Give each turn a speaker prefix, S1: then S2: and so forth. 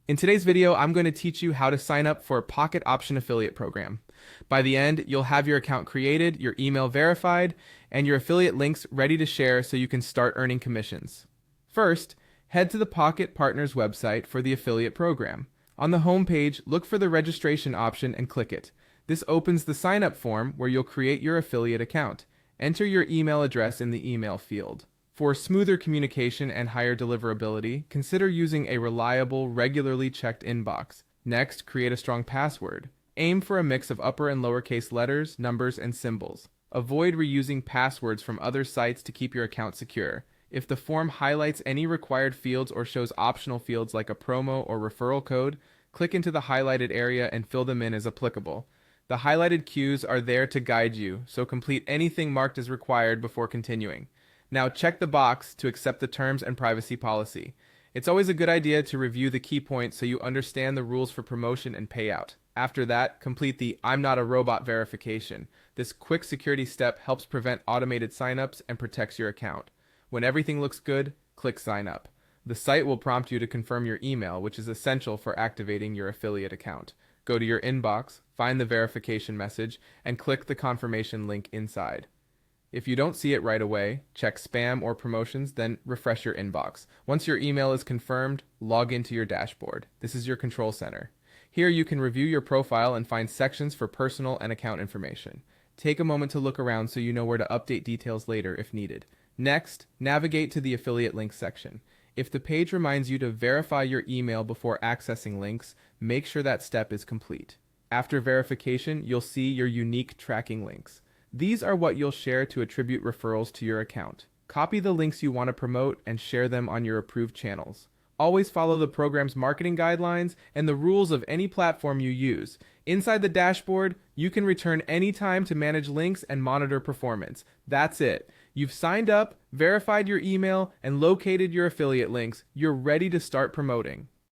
S1: In today's video, I'm going to teach you how to sign up for a Pocket Option affiliate program. By the end, you'll have your account created, your email verified, and your affiliate links ready to share so you can start earning commissions. First, head to the Pocket Partners website for the affiliate program. On the home page, look for the registration option and click it. This opens the sign up form where you'll create your affiliate account. Enter your email address in the email field. For smoother communication and higher deliverability, consider using a reliable, regularly checked inbox. Next, create a strong password. Aim for a mix of upper and lowercase letters, numbers, and symbols. Avoid reusing passwords from other sites to keep your account secure. If the form highlights any required fields or shows optional fields like a promo or referral code, click into the highlighted area and fill them in as applicable. The highlighted cues are there to guide you, so complete anything marked as required before continuing. Now check the box to accept the terms and privacy policy. It's always a good idea to review the key points so you understand the rules for promotion and payout. After that, complete the I'm not a robot verification. This quick security step helps prevent automated signups and protects your account. When everything looks good, click sign up. The site will prompt you to confirm your email, which is essential for activating your affiliate account. Go to your inbox, find the verification message, and click the confirmation link inside. If you don't see it right away, check spam or promotions, then refresh your inbox. Once your email is confirmed, log into your dashboard. This is your control center. Here you can review your profile and find sections for personal and account information. Take a moment to look around so you know where to update details later if needed. Next, navigate to the affiliate links section. If the page reminds you to verify your email before accessing links, make sure that step is complete. After verification, you'll see your unique tracking links. These are what you'll share to attribute referrals to your account. Copy the links you want to promote and share them on your approved channels. Always follow the program's marketing guidelines and the rules of any platform you use. Inside the dashboard, you can return anytime to manage links and monitor performance. That's it. You've signed up, verified your email, and located your affiliate links. You're ready to start promoting.